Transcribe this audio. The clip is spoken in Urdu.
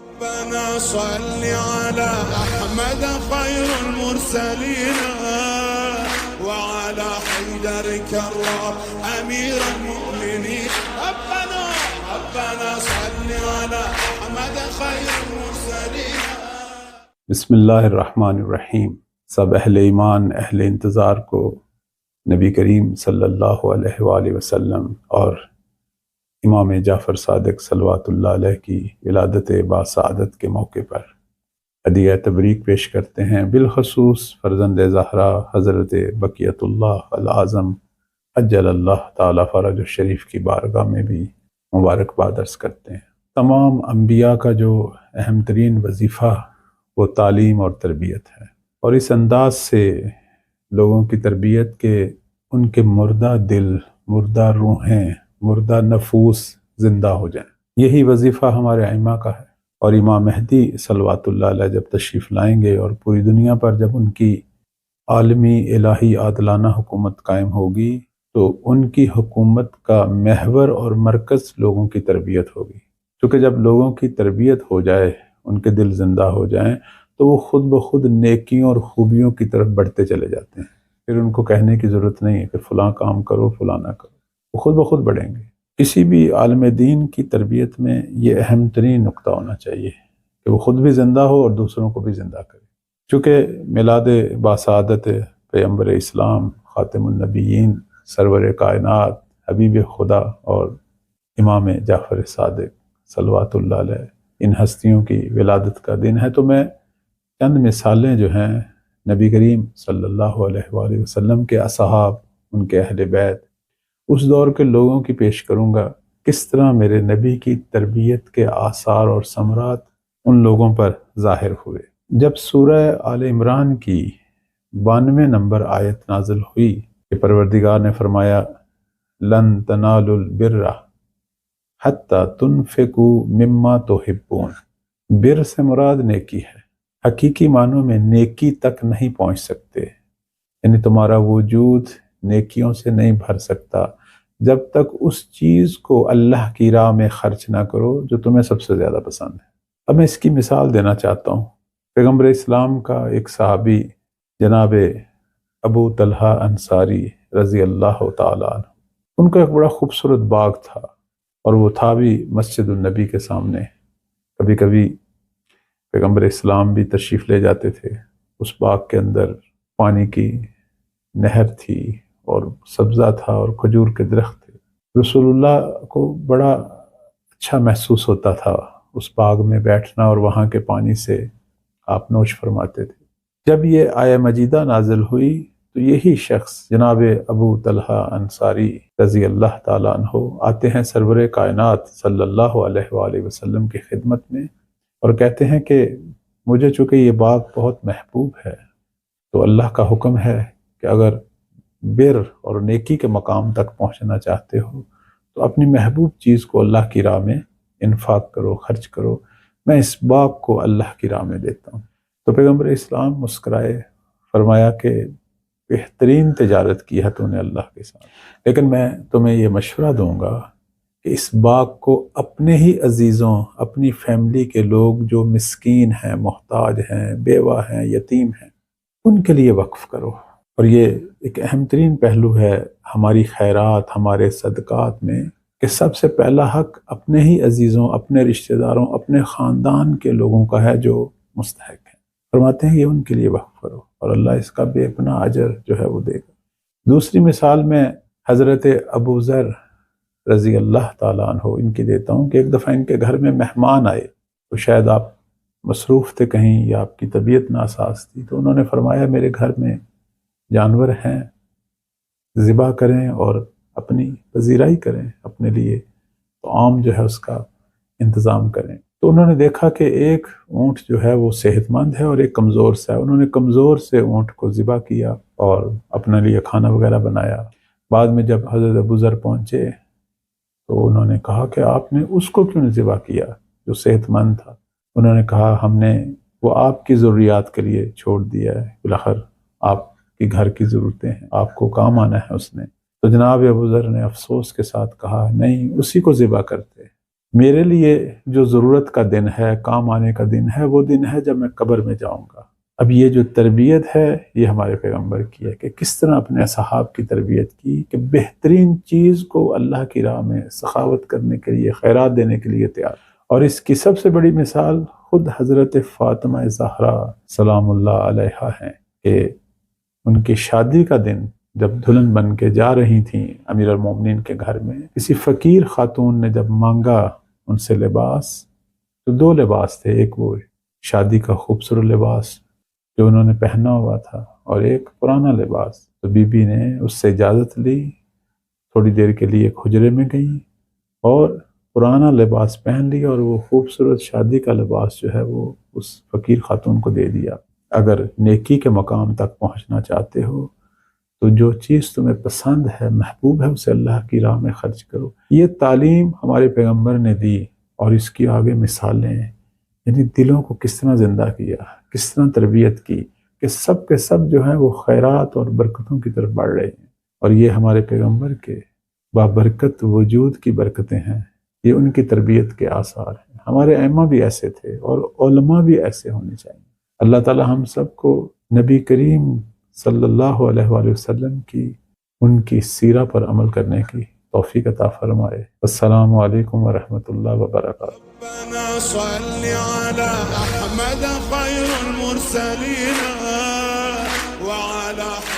ربنا صل على أحمد خير المرسلين وعلى حيدر كرار أمير المؤمنين. ربنا صل على أحمد خير المرسلين. بسم اللہ الرحمن الرحیم. سب اہل ایمان، اہل انتظار کو نبی کریم صلی اللہ علیہ وآلہ وسلم اور امام جعفر صادق صلوات اللہ علیہ کی ولادت باسعادت کے موقع پر ہدیہ تبریک پیش کرتے ہیں. بالخصوص فرزند زہرا حضرت بقیت اللہ العظم عجل اللہ تعالی فرج الشریف کی بارگاہ میں بھی مبارکباد عرض کرتے ہیں. تمام انبیاء کا جو اہم ترین وظیفہ وہ تعلیم اور تربیت ہے، اور اس انداز سے لوگوں کی تربیت کے ان کے مردہ دل، مردہ روحیں، مردہ نفوس زندہ ہو جائیں. یہی وظیفہ ہمارے ائمہ کا ہے. اور امام مہدی صلوات اللہ علیہ جب تشریف لائیں گے اور پوری دنیا پر جب ان کی عالمی الہی عادلانہ حکومت قائم ہوگی تو ان کی حکومت کا محور اور مرکز لوگوں کی تربیت ہوگی. کیونکہ جب لوگوں کی تربیت ہو جائے، ان کے دل زندہ ہو جائیں، تو وہ خود بخود نیکیوں اور خوبیوں کی طرف بڑھتے چلے جاتے ہیں. پھر ان کو کہنے کی ضرورت نہیں ہے کہ فلاں کام کرو فلاں نہ کرو، وہ خود بخود بڑھیں گے. کسی بھی عالم دین کی تربیت میں یہ اہم ترین نقطہ ہونا چاہیے کہ وہ خود بھی زندہ ہو اور دوسروں کو بھی زندہ کرے. چونکہ میلاد باسعادت پیغمبر اسلام، خاتم النبیین، سرور کائنات، حبیب خدا اور امام جعفر صادق صلوات اللہ علیہ، ان ہستیوں کی ولادت کا دن ہے. تو میں چند مثالیں جو ہیں نبی کریم صلی اللہ علیہ وآلہ وسلم کے اصحاب، ان کے اہل بیت، اس دور کے لوگوں کی پیش کروں گا. کس طرح میرے نبی کی تربیت کے آثار اور ثمرات ان لوگوں پر ظاہر ہوئے. جب سورہ آل عمران کی 92 نمبر آیت نازل ہوئی کہ پروردگار نے فرمایا لن تنالوا البر حتی تنفقوا مما تحبون. بر سے مراد نیکی ہے. حقیقی معنوں میں نیکی تک نہیں پہنچ سکتے، یعنی تمہارا وجود نیکیوں سے نہیں بھر سکتا جب تک اس چیز کو اللہ کی راہ میں خرچ نہ کرو جو تمہیں سب سے زیادہ پسند ہے. اب میں اس کی مثال دینا چاہتا ہوں. پیغمبر اسلام کا ایک صحابی جناب ابو طلحہ انصاری رضی اللہ تعالیٰ عنہ، ان کا ایک بڑا خوبصورت باغ تھا، اور وہ تھا بھی مسجد النبی کے سامنے. کبھی کبھی پیغمبر اسلام بھی تشریف لے جاتے تھے. اس باغ کے اندر پانی کی نہر تھی اور سبزہ تھا اور کھجور کے درخت تھے. رسول اللہ کو بڑا اچھا محسوس ہوتا تھا اس باغ میں بیٹھنا، اور وہاں کے پانی سے آپ نوش فرماتے تھے. جب یہ آیہ مجیدہ نازل ہوئی تو یہی شخص جناب ابو طلحہ انصاری رضی اللہ تعالیٰ عنہ آتے ہیں سرور کائنات صلی اللہ علیہ وآلہ وسلم کی خدمت میں اور کہتے ہیں کہ مجھے چونکہ یہ باغ بہت محبوب ہے، تو اللہ کا حکم ہے کہ اگر بر اور نیکی کے مقام تک پہنچنا چاہتے ہو تو اپنی محبوب چیز کو اللہ کی راہ میں انفاق کرو، خرچ کرو. میں اس باغ کو اللہ کی راہ میں دیتا ہوں. تو پیغمبر اسلام مسکرائے، فرمایا کہ بہترین تجارت کی ہے تو نے اللہ کے ساتھ، لیکن میں تمہیں یہ مشورہ دوں گا کہ اس باغ کو اپنے ہی عزیزوں، اپنی فیملی کے لوگ جو مسکین ہیں، محتاج ہیں، بیوہ ہیں، یتیم ہیں، ان کے لیے وقف کرو. اور یہ ایک اہم ترین پہلو ہے ہماری خیرات، ہمارے صدقات میں، کہ سب سے پہلا حق اپنے ہی عزیزوں، اپنے رشتہ داروں، اپنے خاندان کے لوگوں کا ہے جو مستحق ہیں. فرماتے ہیں یہ ان کے لیے وقف کرو اور اللہ اس کا بے پناہ اجر جو ہے وہ دے گا. دوسری مثال میں حضرت ابو ذر رضی اللہ تعالیٰ عنہ ان کی دیتا ہوں کہ ایک دفعہ ان کے گھر میں مہمان آئے، تو شاید آپ مصروف تھے کہیں یا آپ کی طبیعت ناساز تھی، تو انہوں نے فرمایا میرے گھر میں جانور ہیں، ذبح کریں اور اپنی پذیرائی کریں اپنے لیے، تو عام جو ہے اس کا انتظام کریں. تو انہوں نے دیکھا کہ ایک اونٹ جو ہے وہ صحت مند ہے اور ایک کمزور سا ہے. انہوں نے کمزور سے اونٹ کو ذبح کیا اور اپنے لیے کھانا وغیرہ بنایا. بعد میں جب حضرت ابو ذر پہنچے تو انہوں نے کہا کہ آپ نے اس کو کیوں نہیں ذبح کیا جو صحت مند تھا؟ انہوں نے کہا ہم نے وہ آپ کی ضروریات کے لیے چھوڑ دیا ہے، بالاخر آپ کی گھر کی ضرورتیں ہیں، آپ کو کام آنا ہے اس نے. تو جناب ابو ذر نے افسوس کے ساتھ کہا نہیں، اسی کو ذبح کرتے. میرے لیے جو ضرورت کا دن ہے، کام آنے کا دن ہے، وہ دن ہے جب میں قبر میں جاؤں گا۔ اب یہ جو تربیت ہے یہ ہمارے پیغمبر کی ہے کہ کس طرح اپنے اصحاب کی تربیت کی کہ بہترین چیز کو اللہ کی راہ میں سخاوت کرنے کے لیے، خیرات دینے کے لیے تیار۔ اور اس کی سب سے بڑی مثال خود حضرت فاطمہ زہرا سلام اللہ علیہا ہیں کہ ان کی شادی کا دن جب دلہن بن کے جا رہی تھیں امیر المومنین کے گھر میں، کسی فقیر خاتون نے جب مانگا ان سے لباس، تو دو لباس تھے، ایک وہ شادی کا خوبصورت لباس جو انہوں نے پہنا ہوا تھا اور ایک پرانا لباس۔ تو بی بی نے اس سے اجازت لی، تھوڑی دیر کے لیے ایک حجرے میں گئیں اور پرانا لباس پہن لیا اور وہ خوبصورت شادی کا لباس جو ہے وہ اس فقیر خاتون کو دے دیا۔ اگر نیکی کے مقام تک پہنچنا چاہتے ہو تو جو چیز تمہیں پسند ہے، محبوب ہے، اسے اللہ کی راہ میں خرچ کرو۔ یہ تعلیم ہمارے پیغمبر نے دی اور اس کی آگے مثالیں، یعنی دلوں کو کس طرح زندہ کیا، کس طرح تربیت کی کہ سب کے سب جو ہیں وہ خیرات اور برکتوں کی طرف بڑھ رہے ہیں۔ اور یہ ہمارے پیغمبر کے بابرکت وجود کی برکتیں ہیں، یہ ان کی تربیت کے آثار ہیں۔ ہمارے ائمہ بھی ایسے تھے اور علماء بھی ایسے ہونے چاہیے۔ اللہ تعالی ہم سب کو نبی کریم صلی اللہ علیہ وآلہ وسلم کی ان کی سیرہ پر عمل کرنے کی توفیق عطا فرمائے۔ السلام علیکم ورحمۃ اللہ وبرکاتہ۔ ربنا صل على أحمد خير المرسلين وعلى